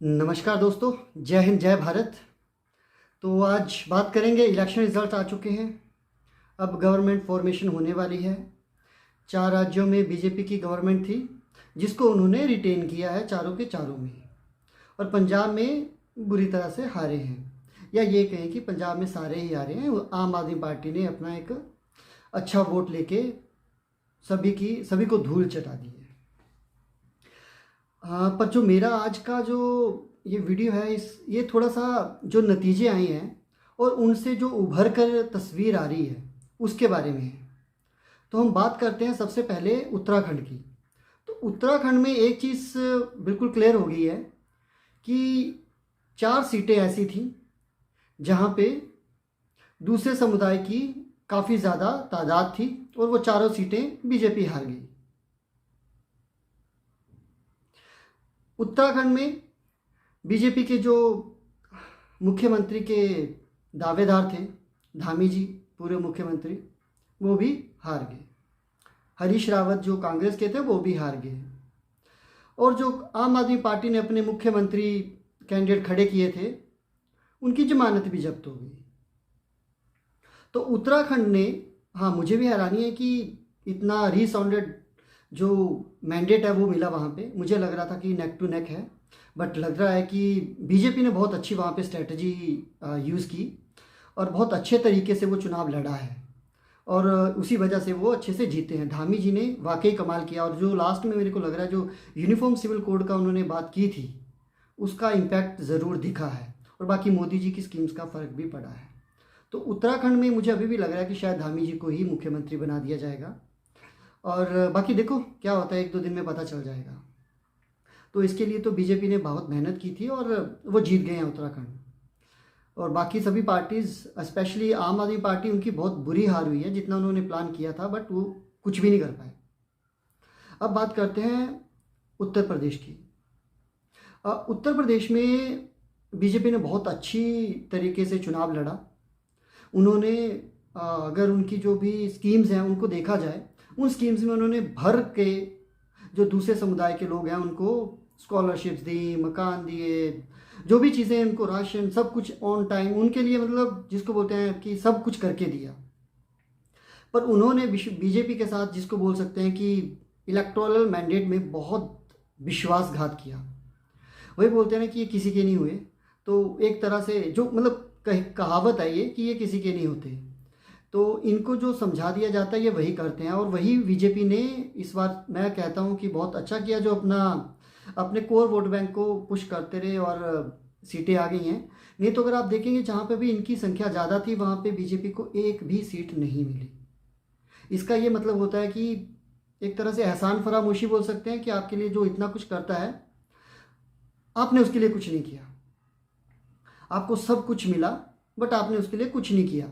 नमस्कार दोस्तों, जय हिंद जय भारत। तो आज बात करेंगे, इलेक्शन रिजल्ट आ चुके हैं। अब गवर्नमेंट फॉर्मेशन होने वाली है। 4 राज्यों में बीजेपी की गवर्नमेंट थी जिसको उन्होंने रिटेन किया है चारों के चारों में। और पंजाब में बुरी तरह से हारे हैं, या ये कहें कि पंजाब में सारे ही हारे हैं। आम आदमी पार्टी ने अपना एक अच्छा वोट लेके सभी को धूल चटा दी है। हाँ, पर जो मेरा आज का जो ये वीडियो है, ये थोड़ा सा जो नतीजे आए हैं और उनसे जो उभर कर तस्वीर आ रही है उसके बारे में है। तो हम बात करते हैं सबसे पहले उत्तराखंड की। तो उत्तराखंड में एक चीज़ बिल्कुल क्लियर हो गई है कि 4 सीटें ऐसी थीं जहाँ पे दूसरे समुदाय की काफ़ी ज़्यादा तादाद थी और वो चारों सीटें बीजेपी हार गई। उत्तराखंड में बीजेपी के जो मुख्यमंत्री के दावेदार थे, धामी जी, पूर्व मुख्यमंत्री, वो भी हार गए। हरीश रावत जो कांग्रेस के थे वो भी हार गए। और जो आम आदमी पार्टी ने अपने मुख्यमंत्री कैंडिडेट खड़े किए थे, उनकी जमानत भी जब्त हो गई। तो उत्तराखंड ने, हाँ, मुझे भी हैरानी है कि इतना रीसाउंडेड जो मैंडेट है वो मिला वहाँ पे। मुझे लग रहा था कि नेक टू नेक है, बट लग रहा है कि बीजेपी ने बहुत अच्छी वहाँ पे स्ट्रेटजी यूज़ की और बहुत अच्छे तरीके से वो चुनाव लड़ा है और उसी वजह से वो अच्छे से जीते हैं। धामी जी ने वाकई कमाल किया। और जो लास्ट में मेरे को लग रहा है जो यूनिफॉर्म सिविल कोड का उन्होंने बात की थी, उसका इम्पैक्ट ज़रूर दिखा है और बाकी मोदी जी की स्कीम्स का फ़र्क भी पड़ा है। तो उत्तराखंड में मुझे अभी भी लग रहा है कि शायद धामी जी को ही मुख्यमंत्री बना दिया जाएगा और बाकी देखो क्या होता है, 1-2 दिन में पता चल जाएगा। तो इसके लिए तो बीजेपी ने बहुत मेहनत की थी और वो जीत गए हैं उत्तराखंड। और बाकी सभी पार्टीज़, स्पेशली आम आदमी पार्टी, उनकी बहुत बुरी हार हुई है। जितना उन्होंने प्लान किया था बट वो कुछ भी नहीं कर पाए। अब बात करते हैं उत्तर प्रदेश की। उत्तर प्रदेश में बीजेपी ने बहुत अच्छी तरीके से चुनाव लड़ा। उन्होंने अगर उनकी जो भी स्कीम्स हैं उनको देखा जाए, उन स्कीम्स में उन्होंने भर के जो दूसरे समुदाय के लोग हैं उनको स्कॉलरशिप्स दी, मकान दिए, जो भी चीज़ें, उनको राशन, सब कुछ ऑन टाइम उनके लिए, मतलब जिसको बोलते हैं कि सब कुछ करके दिया। पर उन्होंने बीजेपी के साथ, जिसको बोल सकते हैं कि इलेक्टोरल मैंडेट में, बहुत विश्वासघात किया। वही बोलते हैं ना कि ये किसी के नहीं हुए। तो एक तरह से जो, मतलब कहावत है ये कि ये किसी के नहीं होते। तो इनको जो समझा दिया जाता है ये वही करते हैं। और वही बीजेपी ने इस बार, मैं कहता हूँ कि बहुत अच्छा किया, जो अपने कोर वोट बैंक को पुश करते रहे और सीटें आ गई हैं। नहीं तो अगर आप देखेंगे जहाँ पे भी इनकी संख्या ज़्यादा थी वहाँ पे बीजेपी को एक भी सीट नहीं मिली। इसका ये मतलब होता है कि एक तरह से एहसान फरामोशी बोल सकते हैं कि आपके लिए जो इतना कुछ करता है, आपने उसके लिए कुछ नहीं किया। आपको सब कुछ मिला बट आपने उसके लिए कुछ नहीं किया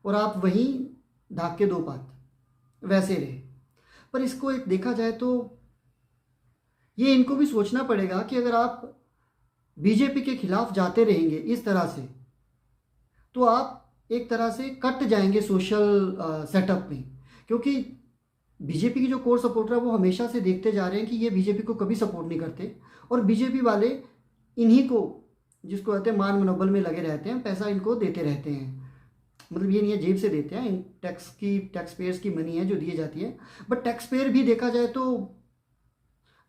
और आप वहीं ढाक के 2 पात वैसे रहे। पर इसको एक देखा जाए तो ये इनको भी सोचना पड़ेगा कि अगर आप बीजेपी के खिलाफ जाते रहेंगे इस तरह से, तो आप एक तरह से कट जाएंगे सोशल सेटअप में। क्योंकि बीजेपी की जो कोर सपोर्टर है वो हमेशा से देखते जा रहे हैं कि ये बीजेपी को कभी सपोर्ट नहीं करते और बीजेपी वाले इन्हीं को, जिसको कहते हैं मान मनोबल में लगे रहते हैं, पैसा इनको देते रहते हैं। मतलब ये नहीं है जेब से देते हैं, टैक्स पेयर्स की मनी है जो दी जाती है। बट टैक्स पेयर भी देखा जाए तो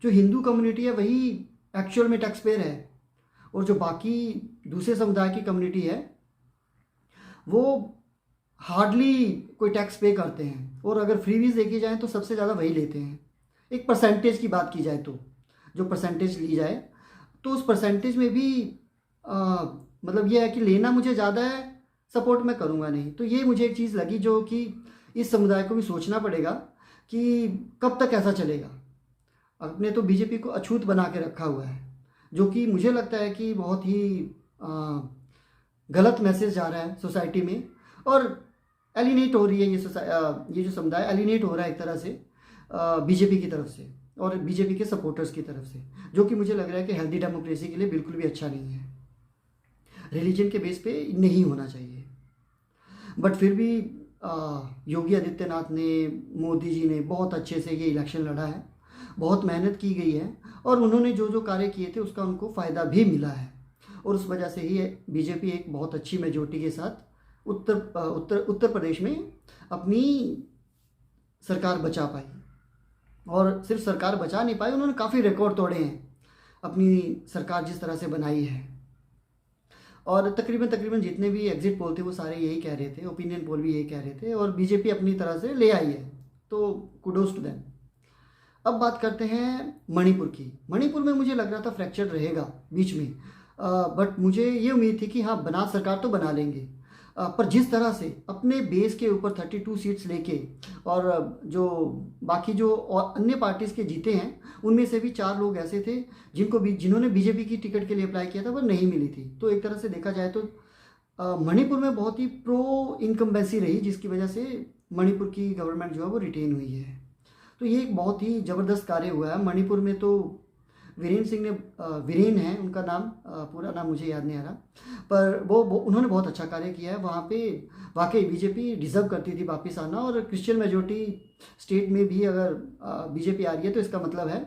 जो हिंदू कम्युनिटी है वही एक्चुअल में टैक्स पेयर है और जो बाकी दूसरे समुदाय की कम्युनिटी है वो हार्डली कोई टैक्स पे करते हैं। और अगर फ्रीवीज देखी जाए तो सबसे ज़्यादा वही लेते हैं। एक परसेंटेज की बात की जाए तो, जो परसेंटेज ली जाए तो उस परसेंटेज में भी मतलब ये है कि लेना मुझे ज़्यादा है, सपोर्ट मैं करूँगा नहीं। तो ये मुझे एक चीज़ लगी जो कि इस समुदाय को भी सोचना पड़ेगा कि कब तक ऐसा चलेगा। अपने तो बीजेपी को अछूत बना के रखा हुआ है, जो कि मुझे लगता है कि बहुत ही गलत मैसेज जा रहा है सोसाइटी में और एलिनेट हो रही है ये जो समुदाय एलिनेट हो रहा है एक तरह से बीजेपी की तरफ से और बीजेपी के सपोर्टर्स की तरफ से, जो कि मुझे लग रहा है कि हेल्दी डेमोक्रेसी के लिए बिल्कुल भी अच्छा नहीं है। रिलीजन के बेस पे नहीं होना चाहिए। बट फिर भी योगी आदित्यनाथ ने, मोदी जी ने बहुत अच्छे से ये इलेक्शन लड़ा है, बहुत मेहनत की गई है और उन्होंने जो जो कार्य किए थे उसका उनको फ़ायदा भी मिला है, और उस वजह से ही बीजेपी एक बहुत अच्छी मेजोरिटी के साथ उत्तर प्रदेश में अपनी सरकार बचा पाई। और सिर्फ सरकार बचा नहीं पाई, उन्होंने काफ़ी रिकॉर्ड तोड़े हैं अपनी सरकार जिस तरह से बनाई है। और तकरीबन जितने भी एग्जिट पोल थे वो सारे यही कह रहे थे, ओपिनियन पोल भी यही कह रहे थे, और बीजेपी अपनी तरह से ले आई है, तो कुडोज टू देम। अब बात करते हैं मणिपुर की। मणिपुर में मुझे लग रहा था फ्रैक्चर रहेगा बीच में, बट मुझे ये उम्मीद थी कि हाँ बना सरकार तो बना लेंगे, पर जिस तरह से अपने बेस के ऊपर 32 सीट्स लेके, और जो बाकी जो और अन्य पार्टीज़ के जीते हैं उनमें से भी 4 लोग ऐसे थे जिन्होंने बीजेपी की टिकट के लिए अप्लाई किया था पर नहीं मिली थी। तो एक तरह से देखा जाए तो मणिपुर में बहुत ही प्रो इनकम्बेंसी रही, जिसकी वजह से मणिपुर की गवर्नमेंट जो है वो रिटेन हुई है। तो ये एक बहुत ही ज़बरदस्त कार्य हुआ है मणिपुर में। तो वीरेंद्र सिंह ने, वीरेंद्र है उनका नाम, पूरा नाम मुझे याद नहीं आ रहा, पर वो उन्होंने बहुत अच्छा कार्य किया है वहाँ पे। वाकई बीजेपी डिज़र्व करती थी वापस आना, और क्रिश्चियन मेजोरिटी स्टेट में भी अगर बीजेपी आ रही है तो इसका मतलब है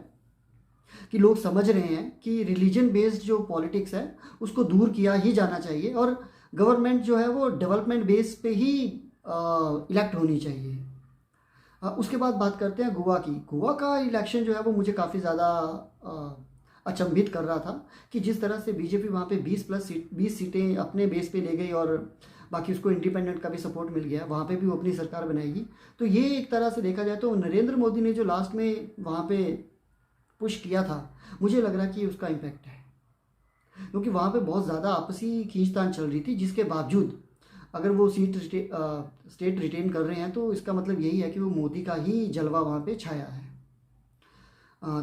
कि लोग समझ रहे हैं कि रिलीजन बेस्ड जो पॉलिटिक्स है उसको दूर किया ही जाना चाहिए, और गवर्नमेंट जो है वो डेवलपमेंट बेस पे ही इलेक्ट होनी चाहिए। उसके बाद बात करते हैं गोवा की। गोवा का इलेक्शन जो है वो मुझे काफ़ी ज़्यादा अचंभित कर रहा था कि जिस तरह से बीजेपी वहाँ पे 20 सीटें अपने बेस पे ले गई, और बाकी उसको इंडिपेंडेंट का भी सपोर्ट मिल गया, वहाँ पे भी वो अपनी सरकार बनाएगी। तो ये एक तरह से देखा जाए तो नरेंद्र मोदी ने जो लास्ट में वहाँ पे पुश किया था, मुझे लग रहा है कि उसका इम्पैक्ट है, क्योंकि वहाँ पे बहुत ज़्यादा आपसी खींचतान चल रही थी, जिसके बावजूद अगर वो स्टेट रिटेन कर रहे हैं तो इसका मतलब यही है कि वो मोदी का ही जलवा वहाँ पे छाया है।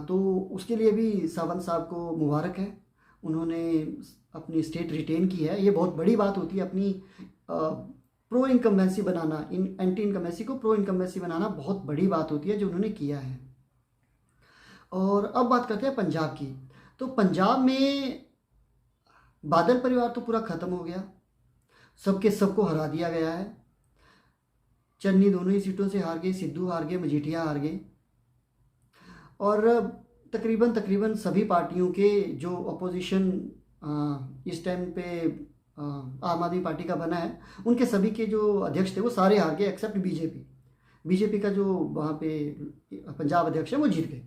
तो उसके लिए भी सावंत साहब को मुबारक है, उन्होंने अपनी स्टेट रिटेन की है। ये बहुत बड़ी बात होती है, अपनी प्रो इनकम्बेंसी बनाना, एंटी इनकम्बेंसी को प्रो इनकम्बेंसी बनाना बहुत बड़ी बात होती है जो उन्होंने किया है। और अब बात करते हैं पंजाब की। तो पंजाब में बादल परिवार तो पूरा ख़त्म हो गया, सबको हरा दिया गया है। चन्नी दोनों ही सीटों से हार गए, सिद्धू हार गए, मजीठिया हार गए, और तकरीबन सभी पार्टियों के जो अपोजिशन इस टाइम पे आम आदमी पार्टी का बना है, उनके सभी के जो अध्यक्ष थे वो सारे हार गए एक्सेप्ट बीजेपी का जो वहाँ पे पंजाब अध्यक्ष है वो जीत गए।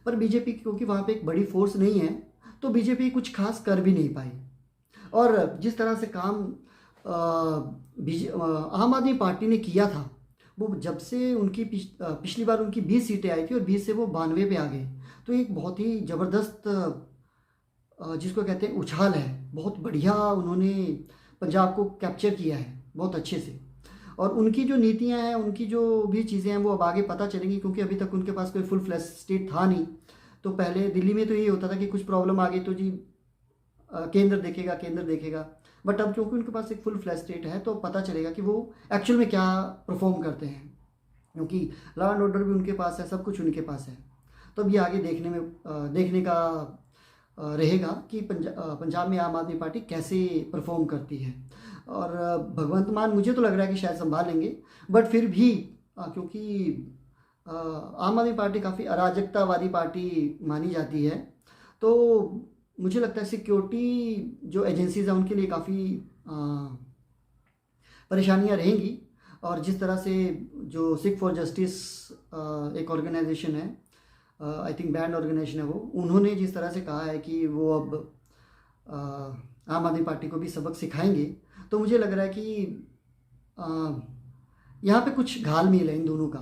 पर बीजेपी क्योंकि वहाँ पे एक बड़ी फोर्स नहीं है तो बीजेपी कुछ खास कर भी नहीं पाई, और जिस तरह से काम आम आदमी पार्टी ने किया था, वो जब से उनकी पिछली बार उनकी 20 सीटें आई थी और 20 से वो 92 पे आ गए, तो एक बहुत ही ज़बरदस्त जिसको कहते हैं उछाल है, बहुत बढ़िया उन्होंने पंजाब को कैप्चर किया है बहुत अच्छे से। और उनकी जो नीतियां हैं, उनकी जो भी चीज़ें हैं वो अब आगे पता चलेंगी, क्योंकि अभी तक उनके पास कोई फुल फ्लैश स्टेट था नहीं। तो पहले दिल्ली में तो ये होता था कि कुछ प्रॉब्लम आ गई तो जी केंद्र देखेगा, बट अब क्योंकि उनके पास एक फुल फ्लैश स्टेट है तो पता चलेगा कि वो एक्चुअल में क्या परफॉर्म करते हैं, क्योंकि लॉ एंड ऑर्डर भी उनके पास है, सब कुछ उनके पास है। तो अभी आगे देखने का रहेगा कि पंजाब में आम आदमी पार्टी कैसे परफॉर्म करती है। और भगवंत मान मुझे तो लग रहा है कि शायद संभाल लेंगे, बट फिर भी क्योंकि आम आदमी पार्टी काफ़ी अराजकतावादी पार्टी मानी जाती है, तो मुझे लगता है सिक्योरिटी जो एजेंसीज हैं उनके लिए काफ़ी परेशानियां रहेंगी। और जिस तरह से जो सिख फॉर जस्टिस एक ऑर्गेनाइजेशन है, आई थिंक बैंड ऑर्गेनाइजेशन है, वो उन्होंने जिस तरह से कहा है कि वो अब आम आदमी पार्टी को भी सबक सिखाएंगे, तो मुझे लग रहा है कि यहाँ पे कुछ घालमेल है इन दोनों का,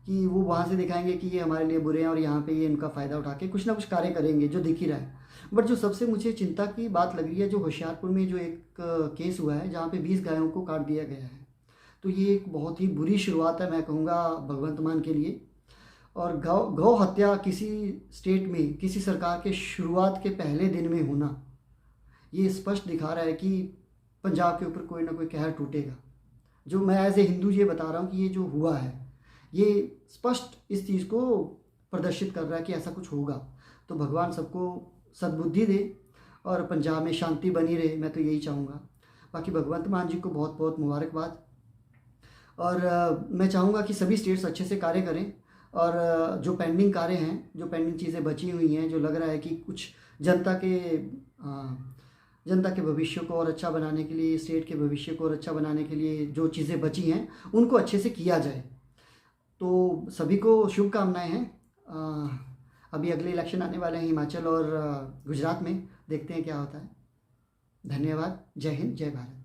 कि वो वहाँ से दिखाएंगे कि ये हमारे लिए बुरे हैं और यहाँ पे ये इनका फ़ायदा उठा के कुछ ना कुछ कार्य करेंगे जो दिख ही रहा है। बट जो सबसे मुझे चिंता की बात लग रही है, जो होशियारपुर में जो एक केस हुआ है जहाँ पे 20 गायों को काट दिया गया है, तो ये एक बहुत ही बुरी शुरुआत है मैं कहूँगा भगवंत मान के लिए। और गौ हत्या किसी स्टेट में किसी सरकार के शुरुआत के पहले दिन में होना, ये स्पष्ट दिखा रहा है कि पंजाब के ऊपर कोई ना कोई कहर टूटेगा। जो मैं एज ए हिंदू ये बता रहा हूँ कि ये जो हुआ है ये स्पष्ट इस चीज़ को प्रदर्शित कर रहा है कि ऐसा कुछ होगा। तो भगवान सबको सद्बुद्धि दे और पंजाब में शांति बनी रहे, मैं तो यही चाहूँगा। बाकी भगवंत मान जी को बहुत बहुत मुबारकबाद, और मैं चाहूँगा कि सभी स्टेट्स अच्छे से कार्य करें और जो पेंडिंग कार्य हैं, जो पेंडिंग चीज़ें बची हुई हैं, जो लग रहा है कि कुछ जनता के भविष्य को और अच्छा बनाने के लिए, स्टेट के भविष्य को और अच्छा बनाने के लिए जो चीज़ें बची हैं उनको अच्छे से किया जाए। तो सभी को शुभकामनाएं हैं। अभी अगले इलेक्शन आने वाले हैं हिमाचल और गुजरात में, देखते हैं क्या होता है। धन्यवाद। जय हिंद, जय भारत।